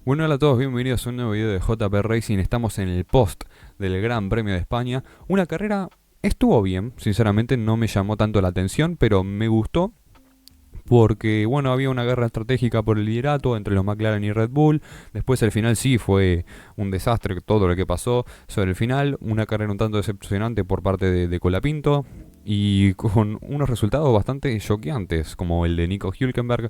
Bueno, hola a todos, bienvenidos a un nuevo video de JP Racing. Estamos en el post del Gran Premio de España. Una carrera estuvo bien, sinceramente no me llamó tanto la atención, pero me gustó porque, bueno, había una guerra estratégica por el liderato entre los McLaren y Red Bull. Después el final sí fue un desastre todo lo que pasó sobre el final. Una carrera un tanto decepcionante por parte de Colapinto y con unos resultados bastante choqueantes, como el de Nico Hülkenberg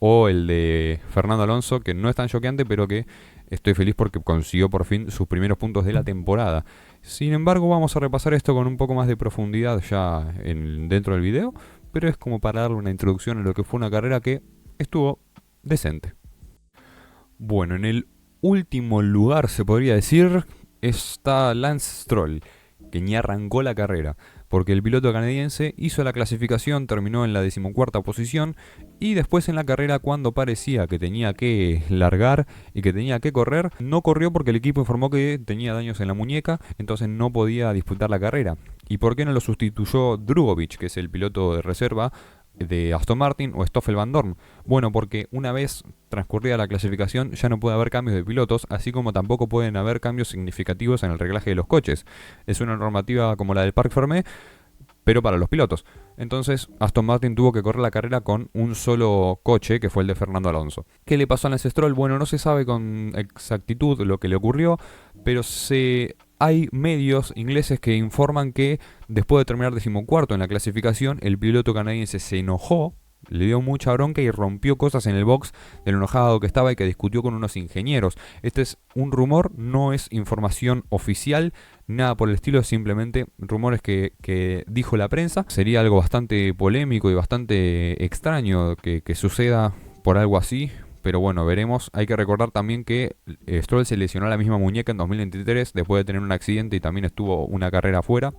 o el de Fernando Alonso, que no es tan choqueante, pero que estoy feliz porque consiguió por fin sus primeros puntos de la temporada. Sin embargo, vamos a repasar esto con un poco más de profundidad ya dentro del video, pero es como para darle una introducción a lo que fue una carrera que estuvo decente. Bueno, en el último lugar se podría decir está Lance Stroll, que ni arrancó la carrera, porque el piloto canadiense hizo la clasificación, terminó en la 14ª posición y después en la carrera, cuando parecía que tenía que largar y que tenía que correr, no corrió porque el equipo informó que tenía daños en la muñeca, entonces no podía disputar la carrera. ¿Y por qué no lo sustituyó Drugovich, que es el piloto de reserva de Aston Martin, o Stoffel Van Dorn? Bueno, porque una vez transcurrida la clasificación ya no puede haber cambios de pilotos, así como tampoco pueden haber cambios significativos en el reglaje de los coches. Es una normativa como la del Parc Fermé, pero para los pilotos. Entonces Aston Martin tuvo que correr la carrera con un solo coche, que fue el de Fernando Alonso. ¿Qué le pasó a Lance Stroll? Bueno, no se sabe con exactitud lo que le ocurrió, pero hay medios ingleses que informan que después de terminar 14º en la clasificación, el piloto canadiense se enojó, le dio mucha bronca y rompió cosas en el box de lo enojado que estaba y que discutió con unos ingenieros. Este es un rumor, no es información oficial, nada por el estilo, simplemente rumores que dijo la prensa. Sería algo bastante polémico y bastante extraño que suceda por algo así. Pero bueno, veremos. Hay que recordar también que Stroll se lesionó la misma muñeca en 2023 después de tener un accidente y también estuvo una carrera afuera.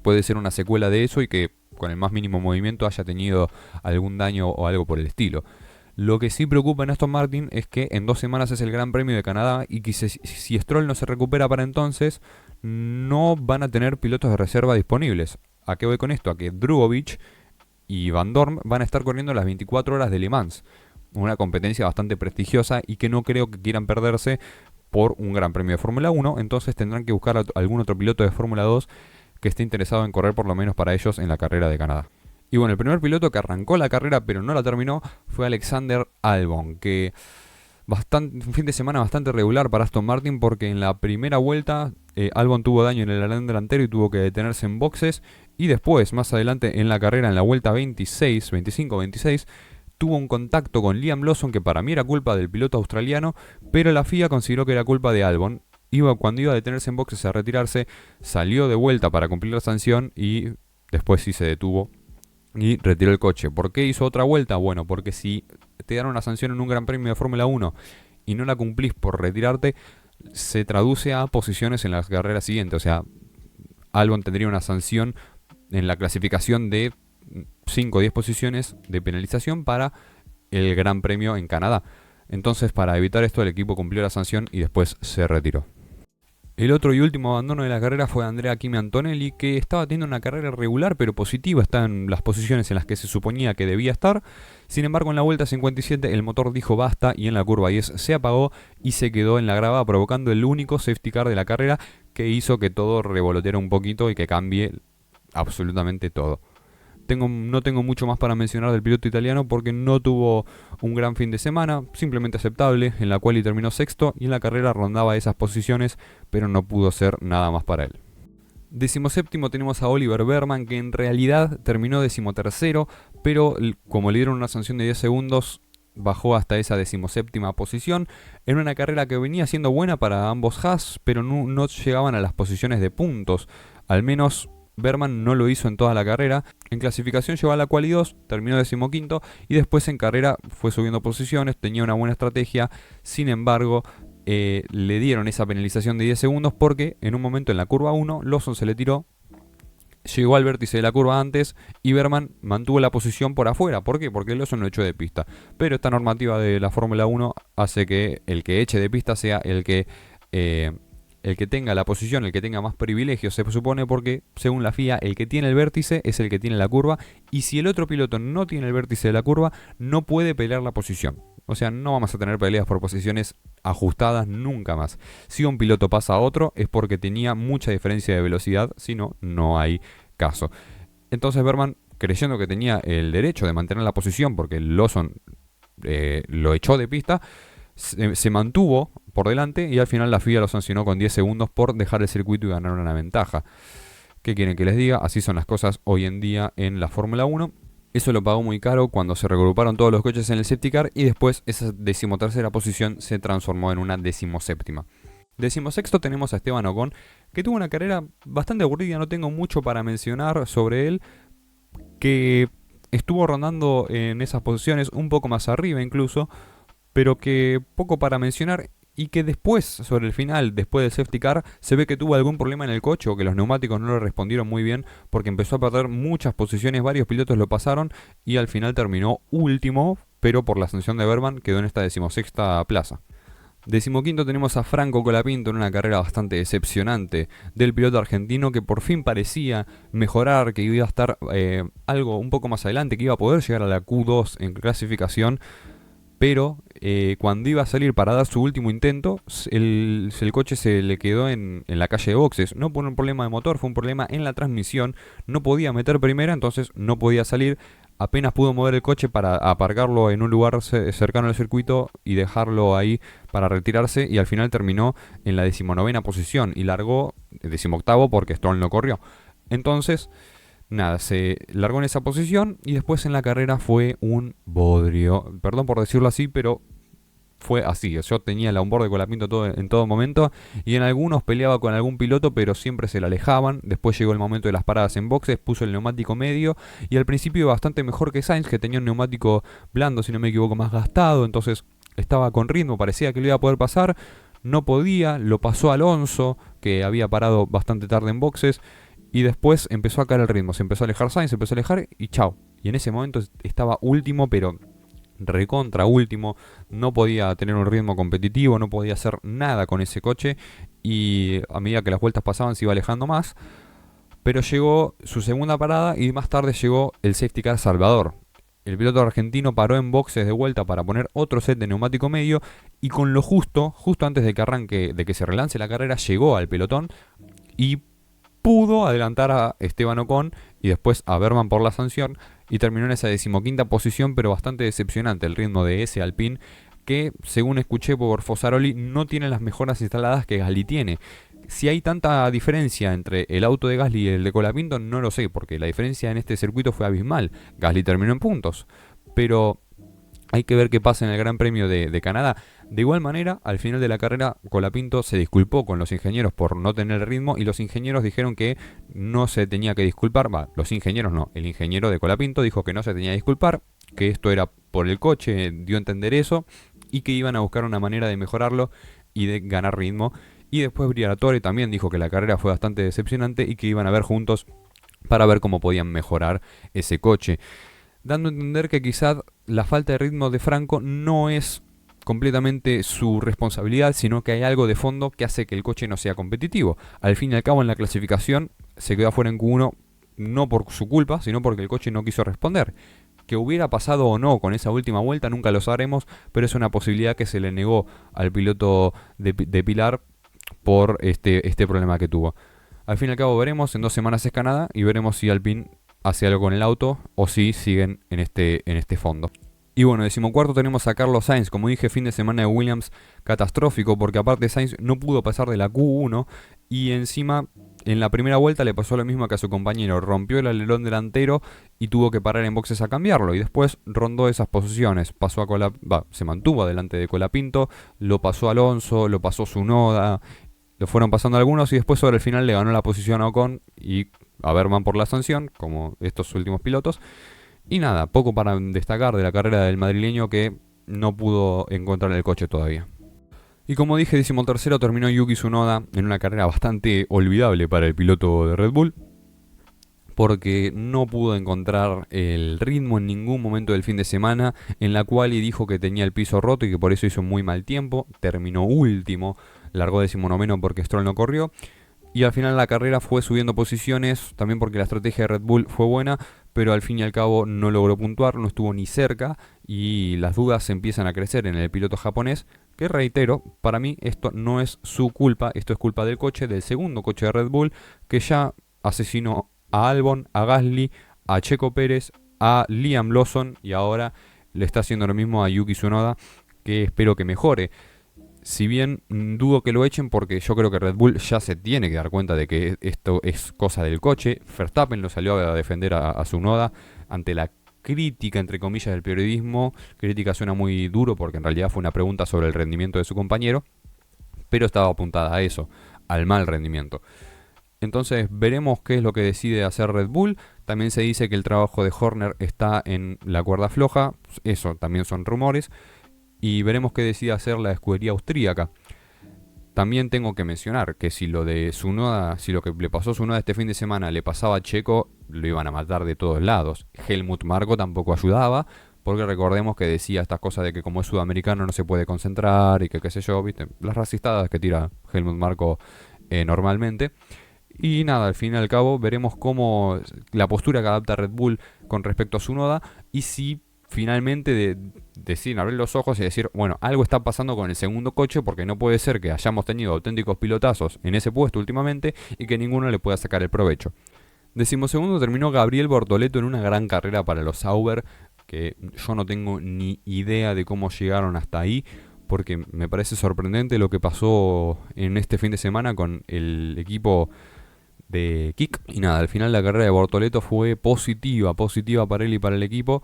Puede ser una secuela de eso y que con el más mínimo movimiento haya tenido algún daño o algo por el estilo. Lo que sí preocupa en Aston Martin es que en 2 semanas es el Gran Premio de Canadá y que si Stroll no se recupera para entonces, no van a tener pilotos de reserva disponibles. ¿A qué voy con esto? A que Drugovich y Van Dorn van a estar corriendo las 24 horas de Le Mans, una competencia bastante prestigiosa y que no creo que quieran perderse por un Gran Premio de Fórmula 1, entonces tendrán que buscar a algún otro piloto de Fórmula 2 que esté interesado en correr por lo menos para ellos en la carrera de Canadá. Y bueno, el primer piloto que arrancó la carrera pero no la terminó fue Alexander Albon, que un fin de semana bastante regular para Aston Martin, porque en la primera vuelta Albon tuvo daño en el alerón delantero y tuvo que detenerse en boxes, y después, más adelante en la carrera, en la vuelta 25-26, tuvo un contacto con Liam Lawson que para mí era culpa del piloto australiano, pero la FIA consideró que era culpa de Albon. Cuando iba a detenerse en boxes a retirarse, salió de vuelta para cumplir la sanción y después sí se detuvo y retiró el coche. ¿Por qué hizo otra vuelta? Bueno, porque si te dan una sanción en un Gran Premio de Fórmula 1 y no la cumplís por retirarte, se traduce a posiciones en las carreras siguientes. O sea, Albon tendría una sanción en la clasificación de 5 o 10 posiciones de penalización para el Gran Premio en Canadá. Entonces, para evitar esto, el equipo cumplió la sanción y después se retiró. El otro y último abandono de la carrera fue Andrea Kimi Antonelli, que estaba teniendo una carrera regular pero positiva, está en las posiciones en las que se suponía que debía estar. Sin embargo, en la vuelta 57 el motor dijo basta y en la curva 10 se apagó y se quedó en la grava, provocando el único safety car de la carrera, que hizo que todo revoloteara un poquito y que cambie absolutamente todo. No tengo mucho más para mencionar del piloto italiano porque no tuvo un gran fin de semana, simplemente aceptable, en la cual terminó sexto y en la carrera rondaba esas posiciones, pero no pudo ser nada más para él. 17º tenemos a Oliver Behrman, que en realidad terminó 13º, pero como le dieron una sanción de 10 segundos, bajó hasta esa 17ª posición, en una carrera que venía siendo buena para ambos Haas, pero no llegaban a las posiciones de puntos, al menos Behrman no lo hizo en toda la carrera. En clasificación llegó a la quali 2, terminó 15º y después en carrera fue subiendo posiciones, tenía una buena estrategia. Sin embargo, le dieron esa penalización de 10 segundos porque en un momento en la curva 1 Lawson se le tiró, llegó al vértice de la curva antes y Behrman mantuvo la posición por afuera. ¿Por qué? Porque Lawson lo echó de pista. Pero esta normativa de la Fórmula 1 hace que el que eche de pista sea el que el que tenga la posición, el que tenga más privilegios, se supone, porque según la FIA el que tiene el vértice es el que tiene la curva, y si el otro piloto no tiene el vértice de la curva, no puede pelear la posición. O sea, no vamos a tener peleas por posiciones ajustadas nunca más. Si un piloto pasa a otro es porque tenía mucha diferencia de velocidad, si no, no hay caso. Entonces Bergman, creyendo que tenía el derecho de mantener la posición porque Lawson lo echó de pista, se mantuvo por delante y al final la FIA lo sancionó con 10 segundos por dejar el circuito y ganar una ventaja. ¿Qué quieren que les diga? Así son las cosas hoy en día en la Fórmula 1. Eso lo pagó muy caro cuando se regruparon todos los coches en el safety car y después esa 13ª posición se transformó en una 17ª. 16º tenemos a Esteban Ocon, que tuvo una carrera bastante aburrida, no tengo mucho para mencionar sobre él, que estuvo rondando en esas posiciones un poco más arriba incluso, pero que poco para mencionar, y que después, sobre el final, después del safety car, se ve que tuvo algún problema en el coche o que los neumáticos no le respondieron muy bien porque empezó a perder muchas posiciones, varios pilotos lo pasaron y al final terminó último, pero por la sanción de Bergman quedó en esta 16ª plaza. 15º tenemos a Franco Colapinto en una carrera bastante decepcionante del piloto argentino que por fin parecía mejorar, que iba a estar algo un poco más adelante, que iba a poder llegar a la Q2 en clasificación, pero cuando iba a salir para dar su último intento, el coche se le quedó en la calle de boxes. No por un problema de motor, fue un problema en la transmisión. No podía meter primera, entonces no podía salir. Apenas pudo mover el coche para aparcarlo en un lugar cercano al circuito y dejarlo ahí para retirarse. Y al final terminó en la 19ª posición y largó 18º porque Stroll no corrió. Entonces, nada, se largó en esa posición y después en la carrera fue un bodrio. Perdón por decirlo así, pero fue así. Yo tenía el onboard de Colapinto en todo momento y en algunos peleaba con algún piloto, pero siempre se le alejaban. Después llegó el momento de las paradas en boxes, puso el neumático medio y al principio bastante mejor que Sainz, que tenía un neumático blando, si no me equivoco, más gastado. Entonces estaba con ritmo, parecía que lo iba a poder pasar. No podía, lo pasó Alonso, que había parado bastante tarde en boxes. Y después empezó a caer el ritmo, se empezó a alejar Sainz, se empezó a alejar y chao. Y en ese momento estaba último, pero recontra último, no podía tener un ritmo competitivo, no podía hacer nada con ese coche y a medida que las vueltas pasaban se iba alejando más. Pero llegó su segunda parada y más tarde llegó el safety car salvador. El piloto argentino paró en boxes de vuelta para poner otro set de neumático medio y con lo justo antes de que arranque, de que se relance la carrera, llegó al pelotón y pudo adelantar a Esteban Ocon y después a Bergman por la sanción y terminó en esa 15ª posición, pero bastante decepcionante el ritmo de ese Alpine, que según escuché por Fossaroli no tiene las mejoras instaladas que Gasly tiene. Si hay tanta diferencia entre el auto de Gasly y el de Colapinto, no lo sé, porque la diferencia en este circuito fue abismal. Gasly terminó en puntos, pero hay que ver qué pasa en el Gran Premio de Canadá. De igual manera, al final de la carrera, Colapinto se disculpó con los ingenieros por no tener ritmo y los ingenieros dijeron que no se tenía que disculpar. Los ingenieros no, el ingeniero de Colapinto dijo que no se tenía que disculpar, que esto era por el coche, dio a entender eso y que iban a buscar una manera de mejorarlo y de ganar ritmo. Y después Briatore también dijo que la carrera fue bastante decepcionante y que iban a ver juntos para ver cómo podían mejorar ese coche, dando a entender que quizás la falta de ritmo de Franco no es completamente su responsabilidad, sino que hay algo de fondo que hace que el coche no sea competitivo. Al fin y al cabo, en la clasificación se quedó afuera en Q1 no por su culpa, sino porque el coche no quiso responder. Que hubiera pasado o no con esa última vuelta nunca lo sabremos, pero es una posibilidad que se le negó al piloto de Pilar por este problema que tuvo. Al fin y al cabo veremos, en 2 semanas es Canadá y veremos si Alpine hace algo con el auto o si siguen en este fondo. Y bueno, 14º tenemos a Carlos Sainz. Como dije, fin de semana de Williams catastrófico, porque aparte Sainz no pudo pasar de la Q1 y encima en la primera vuelta le pasó lo mismo que a su compañero, rompió el alerón delantero y tuvo que parar en boxes a cambiarlo y después rondó esas posiciones, pasó se mantuvo delante de Colapinto, lo pasó Alonso, lo pasó Tsunoda, lo fueron pasando algunos y después sobre el final le ganó la posición a Ocon y a Bergman por la sanción, como estos últimos pilotos. Y nada, poco para destacar de la carrera del madrileño que no pudo encontrar el coche todavía. Y como dije, 13º terminó Yuki Tsunoda en una carrera bastante olvidable para el piloto de Red Bull, porque no pudo encontrar el ritmo en ningún momento del fin de semana, en la cual dijo que tenía el piso roto y que por eso hizo muy mal tiempo, terminó último, largó 19º porque Stroll no corrió, y al final la carrera fue subiendo posiciones, también porque la estrategia de Red Bull fue buena, pero al fin y al cabo no logró puntuar, no estuvo ni cerca, y las dudas empiezan a crecer en el piloto japonés, que reitero, para mí esto no es su culpa, esto es culpa del coche, del segundo coche de Red Bull, que ya asesinó a Albon, a Gasly, a Checo Pérez, a Liam Lawson, y ahora le está haciendo lo mismo a Yuki Tsunoda, que espero que mejore. Si bien dudo que lo echen, porque yo creo que Red Bull ya se tiene que dar cuenta de que esto es cosa del coche. Verstappen lo salió a defender a Tsunoda ante la crítica, entre comillas, del periodismo. Crítica suena muy duro porque en realidad fue una pregunta sobre el rendimiento de su compañero, pero estaba apuntada a eso, al mal rendimiento. Entonces veremos qué es lo que decide hacer Red Bull. También se dice que el trabajo de Horner está en la cuerda floja, eso también son rumores. Y veremos qué decide hacer la escudería austríaca. También tengo que mencionar que si lo de Tsunoda, si lo que le pasó a Tsunoda este fin de semana le pasaba a Checo, lo iban a matar de todos lados. Helmut Marko tampoco ayudaba, porque recordemos que decía estas cosas de que como es sudamericano no se puede concentrar y que qué sé yo, ¿viste? Las racistadas que tira Helmut Marko normalmente. Y nada, al fin y al cabo veremos cómo la postura que adapta Red Bull con respecto a Tsunoda y si finalmente deciden abrir los ojos y decir, bueno, algo está pasando con el segundo coche porque no puede ser que hayamos tenido auténticos pilotazos en ese puesto últimamente y que ninguno le pueda sacar el provecho. 12º terminó Gabriel Bortoleto en una gran carrera para los Sauber, que yo no tengo ni idea de cómo llegaron hasta ahí, porque me parece sorprendente lo que pasó en este fin de semana con el equipo de Kik. Y nada, al final la carrera de Bortoleto fue positiva para él y para el equipo,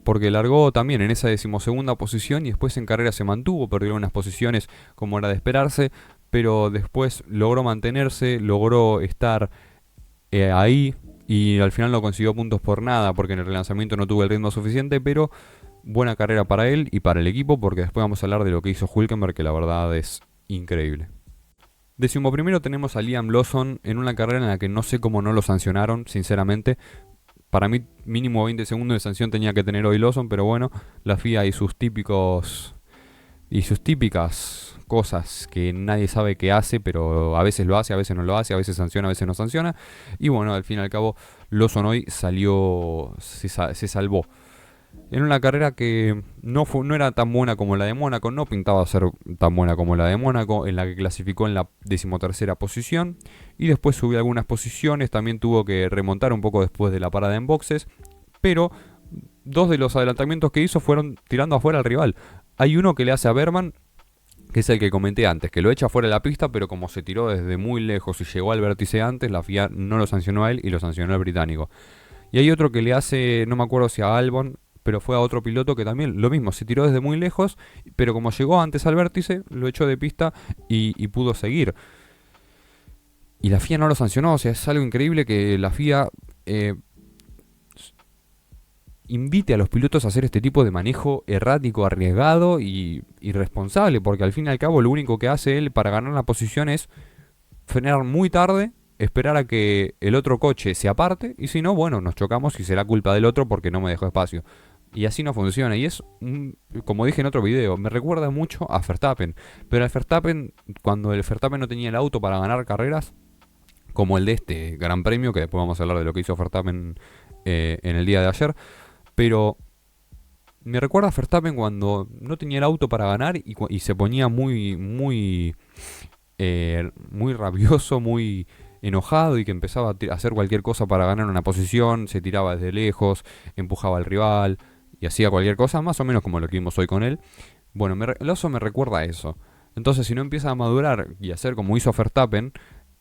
porque largó también en esa 12ª posición y después en carrera se mantuvo, perdió unas posiciones como era de esperarse, pero después logró mantenerse, logró estar ahí y al final no consiguió puntos por nada, porque en el relanzamiento no tuvo el ritmo suficiente, pero buena carrera para él y para el equipo, porque después vamos a hablar de lo que hizo Hülkenberg, que la verdad es increíble. 11º tenemos a Liam Lawson en una carrera en la que no sé cómo no lo sancionaron, sinceramente. Para mí mínimo 20 segundos de sanción tenía que tener hoy Lawson, pero bueno, la FIA y sus típicas cosas que nadie sabe qué hace, pero a veces lo hace, a veces no lo hace, a veces sanciona, a veces no sanciona. Y bueno, al fin y al cabo, Lawson hoy se salvó. En una carrera que no era tan buena como la de Mónaco, no pintaba ser tan buena como la de Mónaco, en la que clasificó en la 13ª posición y después subió algunas posiciones, también tuvo que remontar un poco después de la parada en boxes, pero dos de los adelantamientos que hizo fueron tirando afuera al rival. Hay uno que le hace a Berman, que es el que comenté antes, que lo echa fuera de la pista, pero como se tiró desde muy lejos y llegó al vértice antes, la FIA no lo sancionó a él y lo sancionó al británico. Y hay otro que le hace, no me acuerdo si a Albon, pero fue a otro piloto que también lo mismo, se tiró desde muy lejos, pero como llegó antes al vértice, lo echó de pista y pudo seguir. Y la FIA no lo sancionó, o sea, es algo increíble que la FIA invite a los pilotos a hacer este tipo de manejo errático, arriesgado y irresponsable, porque al fin y al cabo lo único que hace él para ganar la posición es frenar muy tarde, esperar a que el otro coche se aparte, y si no, bueno, nos chocamos y será culpa del otro porque no me dejó espacio. Y así no funciona, y es, como dije en otro video, me recuerda mucho a Verstappen. Pero al Verstappen, cuando el Verstappen no tenía el auto para ganar carreras, como el de este Gran Premio, que después vamos a hablar de lo que hizo Verstappen en el día de ayer, pero me recuerda a Verstappen cuando no tenía el auto para ganar y se ponía muy rabioso, muy enojado y que empezaba a hacer cualquier cosa para ganar una posición, se tiraba desde lejos, empujaba al rival y hacía cualquier cosa, más o menos como lo que vimos hoy con él. Bueno, Lawson me recuerda a eso. Entonces, si no empieza a madurar y a hacer como hizo Verstappen,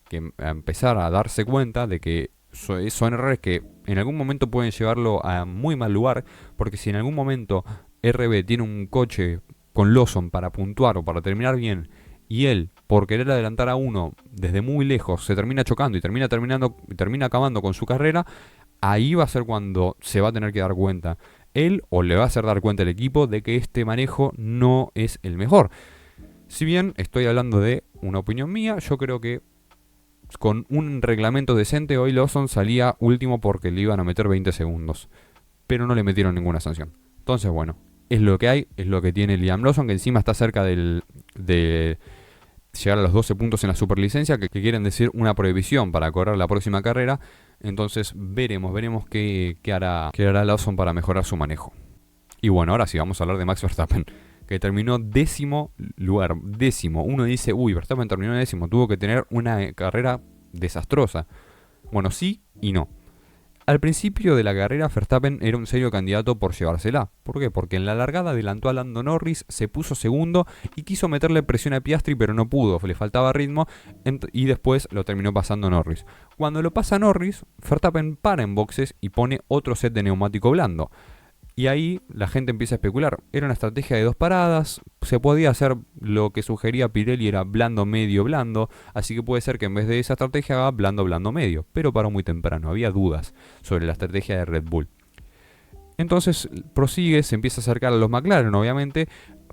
que a empezar a darse cuenta de que son errores que en algún momento pueden llevarlo a muy mal lugar, porque si en algún momento RB tiene un coche con Lawson para puntuar o para terminar bien, y él, por querer adelantar a uno desde muy lejos, se termina chocando y termina acabando con su carrera, ahí va a ser cuando se va a tener que dar cuenta él, o le va a hacer dar cuenta el equipo, de que este manejo no es el mejor. Si bien estoy hablando de una opinión mía, yo creo que con un reglamento decente, hoy Lawson salía último porque le iban a meter 20 segundos. Pero no le metieron ninguna sanción. Entonces, bueno, es lo que hay, es lo que tiene Liam Lawson, que encima está cerca de llegar a los 12 puntos en la superlicencia, que quieren decir una prohibición para correr la próxima carrera. Entonces veremos qué hará Lawson para mejorar su manejo. Y bueno, ahora sí, vamos a hablar de Max Verstappen, que terminó 10º lugar. 10º. Uno dice, uy, Verstappen terminó 10º, tuvo que tener una carrera desastrosa. Bueno, sí y no. Al principio de la carrera, Verstappen era un serio candidato por llevársela. ¿Por qué? Porque en la largada adelantó a Lando Norris, se puso segundo y quiso meterle presión a Piastri, pero no pudo, le faltaba ritmo y después lo terminó pasando Norris. Cuando lo pasa Norris, Verstappen para en boxes y pone otro set de neumático blando. Y ahí la gente empieza a especular. Era una estrategia de 2 paradas. Se podía hacer lo que sugería Pirelli, era blando, medio, blando. Así que puede ser que en vez de esa estrategia haga blando, blando, medio. Pero paró muy temprano. Había dudas sobre la estrategia de Red Bull. Entonces prosigue, se empieza a acercar a los McLaren, obviamente.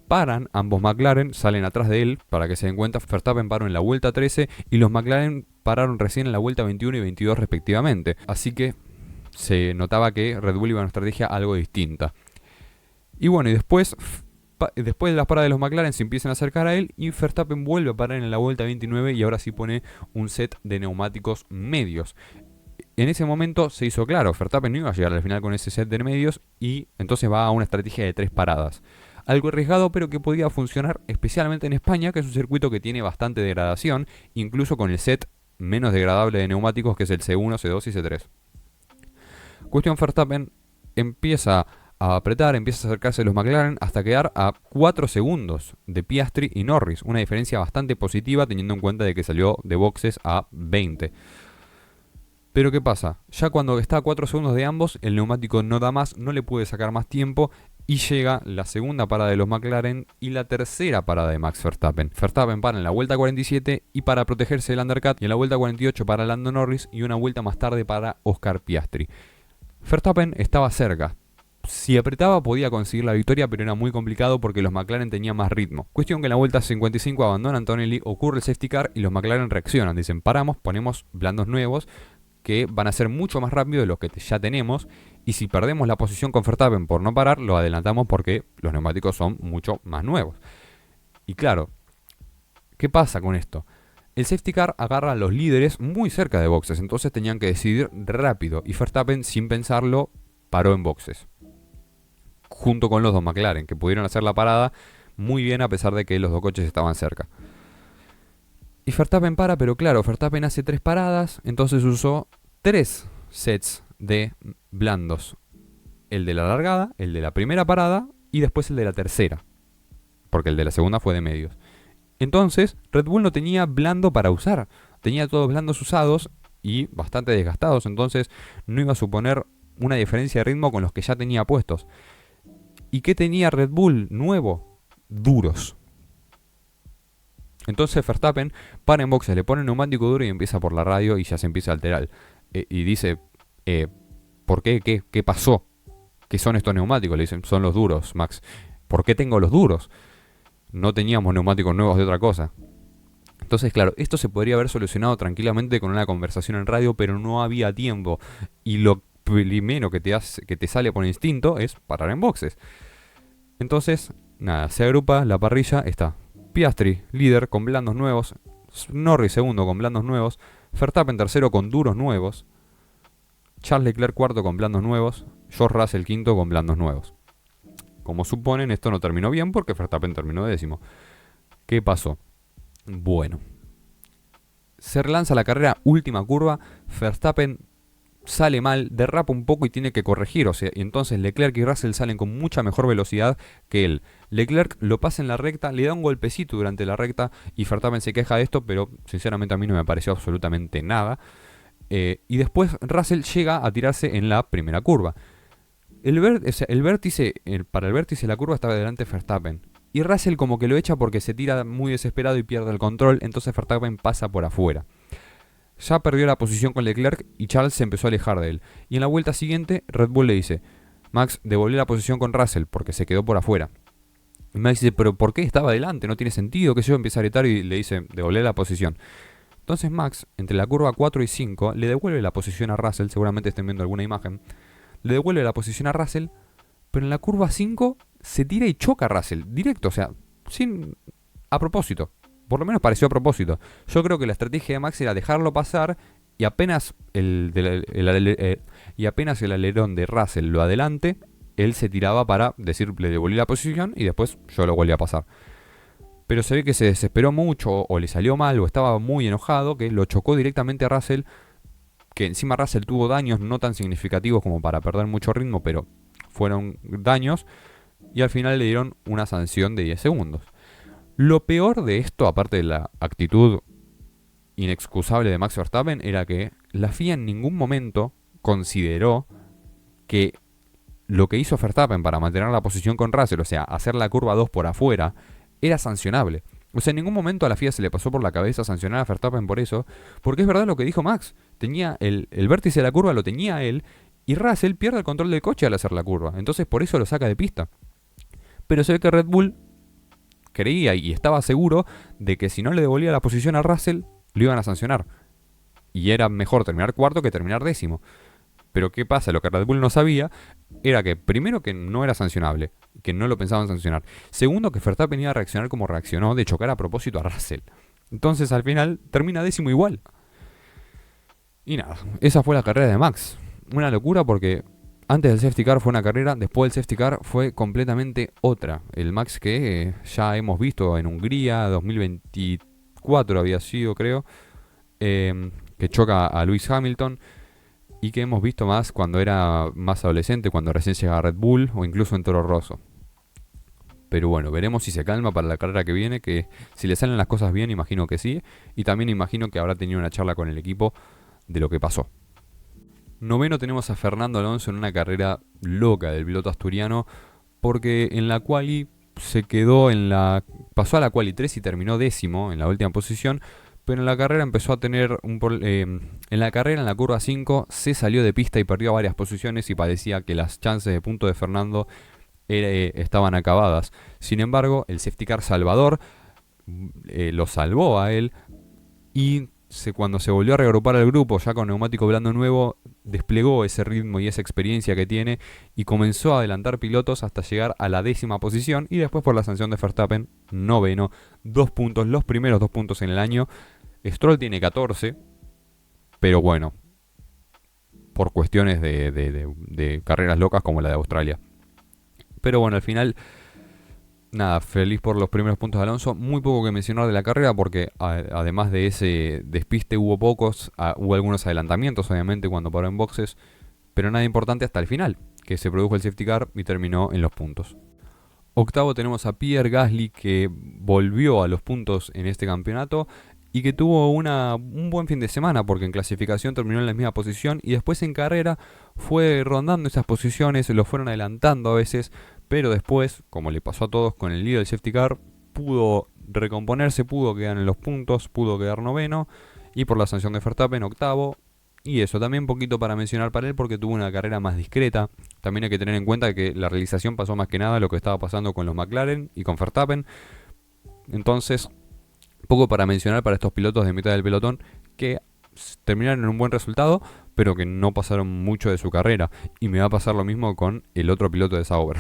Paran, ambos McLaren salen atrás de él. Para que se den cuenta, Verstappen paró en la vuelta 13 y los McLaren pararon recién en la vuelta 21 y 22 respectivamente. Así que se notaba que Red Bull iba a una estrategia algo distinta. Y bueno, y después de las paradas de los McLaren se empiezan a acercar a él y Verstappen vuelve a parar en la vuelta 29 y ahora sí pone un set de neumáticos medios. En ese momento se hizo claro, Verstappen no iba a llegar al final con ese set de medios y entonces va a una estrategia de 3 paradas. Algo arriesgado, pero que podía funcionar especialmente en España, que es un circuito que tiene bastante degradación, incluso con el set menos degradable de neumáticos que es el C1, C2 y C3. Cuestión, Verstappen empieza a apretar, empieza a acercarse a los McLaren hasta quedar a 4 segundos de Piastri y Norris. Una diferencia bastante positiva teniendo en cuenta de que salió de boxes a 20. Pero ¿qué pasa? Ya cuando está a 4 segundos de ambos, el neumático no da más, no le puede sacar más tiempo y llega la segunda parada de los McLaren y la tercera parada de Max Verstappen. Verstappen para en la vuelta 47 y para protegerse del undercut, y en la vuelta 48 para Lando Norris y una vuelta más tarde para Oscar Piastri. Verstappen estaba cerca. Si apretaba podía conseguir la victoria, pero era muy complicado porque los McLaren tenían más ritmo. Cuestión que en la vuelta 55 abandona Antonelli, ocurre el safety car y los McLaren reaccionan. Dicen, paramos, ponemos blandos nuevos que van a ser mucho más rápidos de los que ya tenemos. Y si perdemos la posición con Verstappen por no parar, lo adelantamos porque los neumáticos son mucho más nuevos. Y claro, ¿qué pasa con esto? El safety car agarra a los líderes muy cerca de boxes, entonces tenían que decidir rápido y Verstappen, sin pensarlo, paró en boxes. Junto con los dos McLaren, que pudieron hacer la parada muy bien a pesar de que los dos coches estaban cerca. Y Verstappen para, pero claro, Verstappen hace 3 paradas, entonces usó 3 sets de blandos. El de la largada, el de la primera parada y después el de la tercera. Porque el de la segunda fue de medios. Entonces, Red Bull no tenía blando para usar. Tenía todos blandos usados y bastante desgastados. Entonces, no iba a suponer una diferencia de ritmo con los que ya tenía puestos. ¿Y qué tenía Red Bull nuevo? Duros. Entonces, Verstappen para en boxes, le pone neumático duro y empieza por la radio y ya se empieza a alterar. Y dice, ¿por qué? ¿Qué pasó? ¿Qué son estos neumáticos? Le dicen, son los duros, Max. ¿Por qué tengo los duros? No teníamos neumáticos nuevos de otra cosa. Entonces, claro, esto se podría haber solucionado tranquilamente con una conversación en radio, pero no había tiempo. Y lo primero que te sale por instinto es parar en boxes. Entonces, nada, se agrupa la parrilla, está Piastri, líder, con blandos nuevos, Norris segundo con blandos nuevos, Verstappen tercero con duros nuevos, Charles Leclerc cuarto con blandos nuevos, George Russell quinto con blandos nuevos. Como suponen, esto no terminó bien porque Verstappen terminó 10º. ¿Qué pasó? Bueno, se relanza la carrera, última curva, Verstappen sale mal, derrapa un poco y tiene que corregir, o sea, y entonces Leclerc y Russell salen con mucha mejor velocidad que él. Leclerc lo pasa en la recta, le da un golpecito durante la recta y Verstappen se queja de esto, pero sinceramente a mí no me pareció absolutamente nada. Y después Russell llega a tirarse en la primera curva. Para el vértice la curva estaba delante Verstappen. Y Russell como que lo echa porque se tira muy desesperado y pierde el control, entonces Verstappen pasa por afuera. Ya perdió la posición con Leclerc y Charles se empezó a alejar de él. Y en la vuelta siguiente, Red Bull le dice, Max, devolvió la posición con Russell porque se quedó por afuera. Y Max dice, pero ¿por qué estaba adelante? No tiene sentido, que yo empiece a gritar y le dice, devolver la posición. Entonces Max, entre la curva 4 y 5, le devuelve la posición a Russell, seguramente estén viendo alguna imagen, le devuelve la posición a Russell, pero en la curva 5 se tira y choca a Russell, directo, o sea, sin a propósito. Por lo menos pareció a propósito. Yo creo que la estrategia de Max era dejarlo pasar y apenas apenas el alerón de Russell lo adelante, él se tiraba para decir, le devolví la posición y después yo lo volví a pasar. Pero se ve que se desesperó mucho o le salió mal o estaba muy enojado, que lo chocó directamente a Russell, que encima Russell tuvo daños no tan significativos como para perder mucho ritmo, pero fueron daños, y al final le dieron una sanción de 10 segundos. Lo peor de esto, aparte de la actitud inexcusable de Max Verstappen, era que la FIA en ningún momento consideró que lo que hizo Verstappen para mantener la posición con Russell, o sea, hacer la curva 2 por afuera, era sancionable. O sea, en ningún momento a la FIA se le pasó por la cabeza sancionar a Verstappen por eso, porque es verdad lo que dijo Max. Tenía el vértice de la curva, lo tenía él, y Russell pierde el control del coche al hacer la curva. Entonces por eso lo saca de pista. Pero se ve que Red Bull creía y estaba seguro de que si no le devolvía la posición a Russell, lo iban a sancionar. Y era mejor terminar cuarto que terminar décimo. Pero ¿qué pasa? Lo que Red Bull no sabía era que, primero, que no era sancionable, que no lo pensaban sancionar. Segundo, que Verstappen iba a reaccionar como reaccionó, de chocar a propósito a Russell. Entonces, al final, termina décimo igual. Y nada, esa fue la carrera de Max. Una locura porque antes del safety car fue una carrera, después del safety car fue completamente otra. El Max que ya hemos visto en Hungría, 2024 había sido, creo, que choca a Lewis Hamilton, y que hemos visto más cuando era más adolescente, cuando recién llegaba a Red Bull o incluso en Toro Rosso. Pero bueno, veremos si se calma para la carrera que viene, que si le salen las cosas bien, imagino que sí, y también imagino que habrá tenido una charla con el equipo de lo que pasó. Noveno tenemos a Fernando Alonso en una carrera loca del piloto asturiano, porque en la quali se quedó pasó a la quali 3 y terminó décimo en la última posición, pero en la carrera empezó a tener en la curva 5 se salió de pista y perdió varias posiciones y parecía que las chances de punto de Fernando estaban acabadas. Sin embargo, el safety car Salvador lo salvó a él, y cuando se volvió a reagrupar el grupo ya con neumático blando nuevo, desplegó ese ritmo y esa experiencia que tiene y comenzó a adelantar pilotos hasta llegar a la 10ª posición, y después por la sanción de Verstappen, noveno, 2 puntos, los primeros 2 puntos en el año. Stroll tiene 14, pero bueno, por cuestiones de carreras locas como la de Australia. Pero bueno, al final, nada, feliz por los primeros puntos de Alonso. Muy poco que mencionar de la carrera porque además de ese despiste hubo hubo algunos adelantamientos obviamente cuando paró en boxes, pero nada importante hasta el final, que se produjo el safety car y terminó en los puntos. Octavo tenemos a Pierre Gasly, que volvió a los puntos en este campeonato y que tuvo un buen fin de semana porque en clasificación terminó en la misma posición y después en carrera fue rondando esas posiciones, lo fueron adelantando a veces, pero después, como le pasó a todos con el lío del safety car, pudo recomponerse, pudo quedar en los puntos, pudo quedar noveno, y por la sanción de Verstappen octavo. Y eso también un poquito para mencionar para él porque tuvo una carrera más discreta. También hay que tener en cuenta que la realización pasó más que nada a lo que estaba pasando con los McLaren y con Verstappen. Entonces, poco para mencionar para estos pilotos de mitad del pelotón que terminaron en un buen resultado, pero que no pasaron mucho de su carrera. Y me va a pasar lo mismo con el otro piloto de Sauber.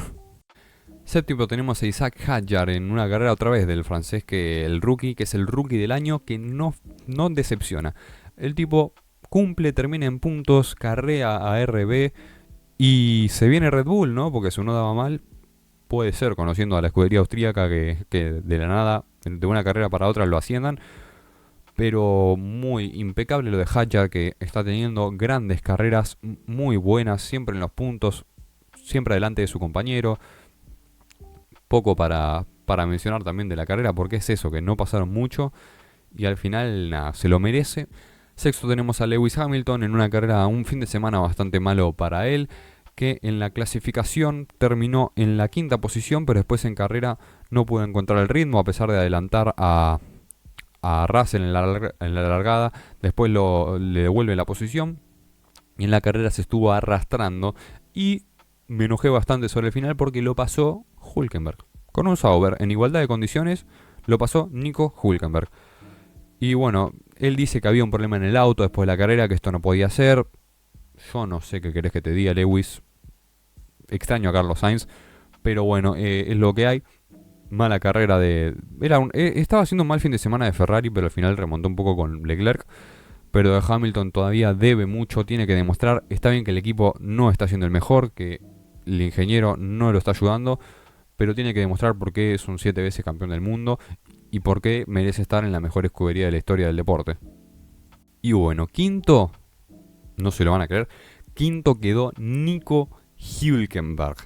Séptimo tenemos a Isaac Hadjar en una carrera otra vez del francés, que es el rookie del año, que no decepciona. El tipo cumple, termina en puntos, carrea a RB y se viene Red Bull, ¿no? Porque si uno daba mal, puede ser, conociendo a la escudería austríaca que de la nada, de una carrera para otra, lo asciendan. Pero muy impecable lo de Hadjar, que está teniendo grandes carreras muy buenas, siempre en los puntos, siempre adelante de su compañero. Poco para mencionar también de la carrera, porque es eso, que no pasaron mucho y al final nada, se lo merece. Sexto tenemos a Lewis Hamilton en una carrera, un fin de semana bastante malo para él, que en la clasificación terminó en la 5ª posición, pero después en carrera no pudo encontrar el ritmo a pesar de adelantar a Russell en la largada. Después le devuelve la posición y en la carrera se estuvo arrastrando y me enojé bastante sobre el final porque lo pasó Hülkenberg. Con un Sauber en igualdad de condiciones lo pasó Nico Hülkenberg. Y bueno, Él dice que había un problema en el auto después de la carrera, que esto no podía ser. Yo no sé qué querés que te diga, Lewis. Extraño a Carlos Sainz, pero bueno, es lo que hay. Mala carrera estaba haciendo un mal fin de semana de Ferrari, pero al final remontó un poco con Leclerc. Pero de Hamilton todavía debe mucho, tiene que demostrar. Está bien que el equipo no está siendo el mejor, que el ingeniero no lo está ayudando, pero tiene que demostrar por qué es un 7 veces campeón del mundo y por qué merece estar en la mejor escudería de la historia del deporte. Y bueno, quinto, no se lo van a creer, quinto quedó Nico Hülkenberg.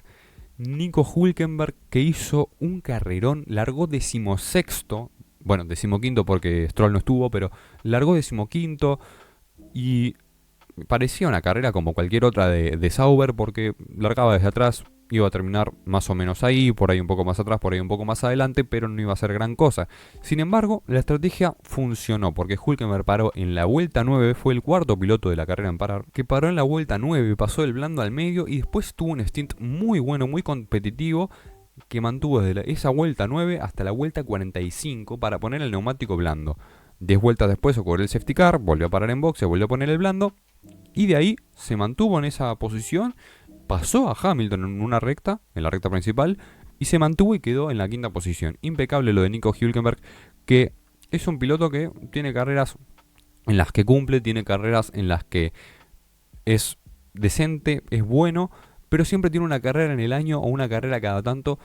Nico Hülkenberg, que hizo un carrerón, largó 16º, bueno, 15º porque Stroll no estuvo, pero largó 15º y parecía una carrera como cualquier otra de Sauber, porque largaba desde atrás, iba a terminar más o menos ahí, por ahí un poco más atrás, por ahí un poco más adelante, pero no iba a ser gran cosa. Sin embargo, la estrategia funcionó, porque Hülkenberg paró en la vuelta 9, fue el cuarto piloto de la carrera en parar, que paró en la vuelta 9, pasó el blando al medio y después tuvo un stint muy bueno, muy competitivo, que mantuvo desde esa vuelta 9 hasta la vuelta 45 para poner el neumático blando. 10 vueltas después ocurrió el safety car, volvió a parar en boxe, volvió a poner el blando, y de ahí se mantuvo en esa posición, pasó a Hamilton en una recta, en la recta principal, y se mantuvo y quedó en la quinta posición. Impecable lo de Nico Hülkenberg, que es un piloto que tiene carreras en las que cumple, tiene carreras en las que es decente, es bueno, pero siempre tiene una carrera en el año o una carrera cada tanto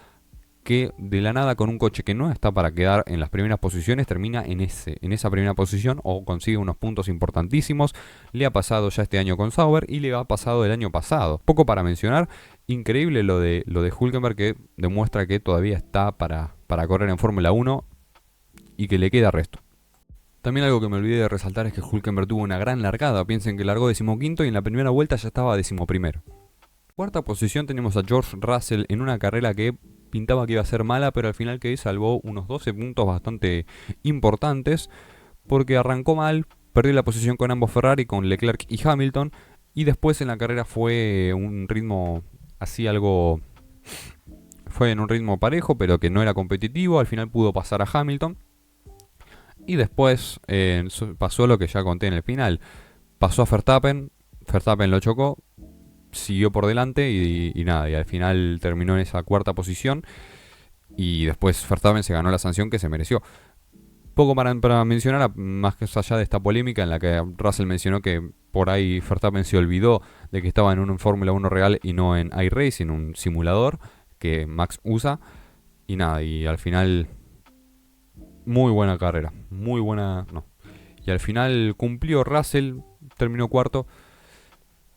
que de la nada con un coche que no está para quedar en las primeras posiciones termina en esa primera posición o consigue unos puntos importantísimos. Le ha pasado ya este año con Sauber y le ha pasado el año pasado. Poco para mencionar, increíble lo de Hülkenberg, que demuestra que todavía está para correr en Fórmula 1 y que le queda resto. También algo que me olvidé de resaltar es que Hülkenberg tuvo una gran largada. Piensen que largó 15º y en la primera vuelta ya estaba 11º. Cuarta posición tenemos a George Russell en una carrera que pintaba que iba a ser mala, pero al final que salvó unos 12 puntos bastante importantes, porque arrancó mal, perdió la posición con ambos Ferrari, con Leclerc y Hamilton, y después en la carrera fue un ritmo así algo... Fue en un ritmo parejo, pero que no era competitivo, al final pudo pasar a Hamilton, y después pasó lo que ya conté en el final, pasó a Verstappen lo chocó, siguió por delante y nada, y al final terminó en esa cuarta posición y después Verstappen se ganó la sanción que se mereció. Poco para mencionar, más que allá de esta polémica en la que Russell mencionó que por ahí Verstappen se olvidó de que estaba en un Fórmula 1 real y no en iRacing, un simulador que Max usa, y nada, y al final muy buena carrera, muy buena, no. Y al final cumplió Russell, terminó cuarto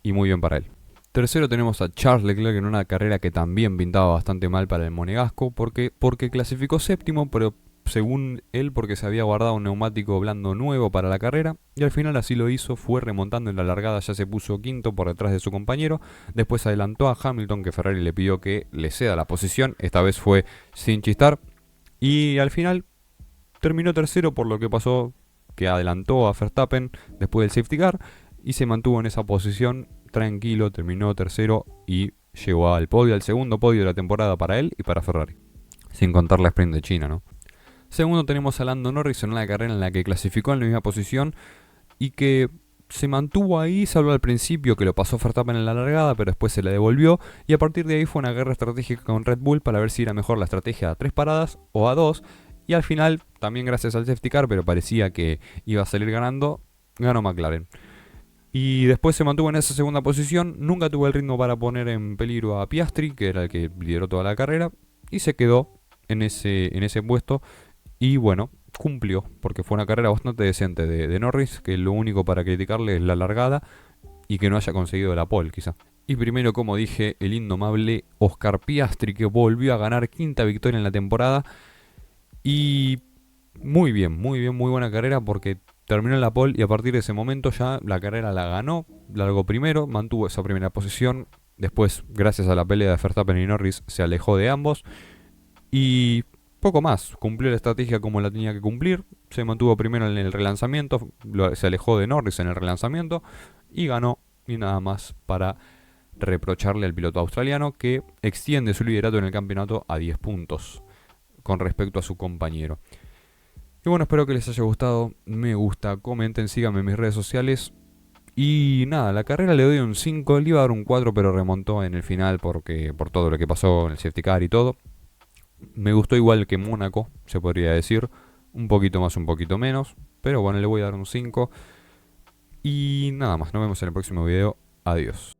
y muy bien para él. Tercero tenemos a Charles Leclerc en una carrera que también pintaba bastante mal para el monegasco, porque clasificó séptimo, pero según él porque se había guardado un neumático blando nuevo para la carrera, y al final así lo hizo, fue remontando en la largada, ya se puso quinto por detrás de su compañero, después adelantó a Hamilton, que Ferrari le pidió que le ceda la posición, esta vez fue sin chistar, y al final terminó tercero por lo que pasó, que adelantó a Verstappen después del safety car, y se mantuvo en esa posición tranquilo, terminó tercero y llegó al podio, al segundo podio de la temporada para él y para Ferrari. Sin contar la sprint de China, ¿no? Segundo tenemos a Lando Norris en una carrera en la que clasificó en la misma posición y que se mantuvo ahí, salvo al principio que lo pasó Verstappen en la largada, pero después se le devolvió y a partir de ahí fue una guerra estratégica con Red Bull para ver si era mejor la estrategia a 3 paradas o a 2 y al final, también gracias al safety car, pero parecía que iba a salir ganando, ganó McLaren. Y después se mantuvo en esa segunda posición, nunca tuvo el ritmo para poner en peligro a Piastri, que era el que lideró toda la carrera, y se quedó en ese puesto. Y bueno, cumplió, porque fue una carrera bastante decente de Norris, que lo único para criticarle es la largada y que no haya conseguido la pole quizá. Y primero, como dije, el indomable Oscar Piastri, que volvió a ganar quinta victoria en la temporada. Y muy bien, muy buena carrera porque terminó en la pole y a partir de ese momento ya la carrera la ganó, largó primero, mantuvo esa primera posición, después gracias a la pelea de Verstappen y Norris se alejó de ambos y poco más, cumplió la estrategia como la tenía que cumplir, se mantuvo primero en el relanzamiento, se alejó de Norris en el relanzamiento y ganó y nada más para reprocharle al piloto australiano que extiende su liderato en el campeonato a 10 puntos con respecto a su compañero. Y bueno, espero que les haya gustado. Me gusta, comenten, síganme en mis redes sociales. Y nada, la carrera le doy un 5, le iba a dar un 4, pero remontó en el final por todo lo que pasó en el safety car y todo. Me gustó igual que Mónaco, se podría decir. Un poquito más, un poquito menos. Pero bueno, le voy a dar un 5. Y nada más, nos vemos en el próximo video. Adiós.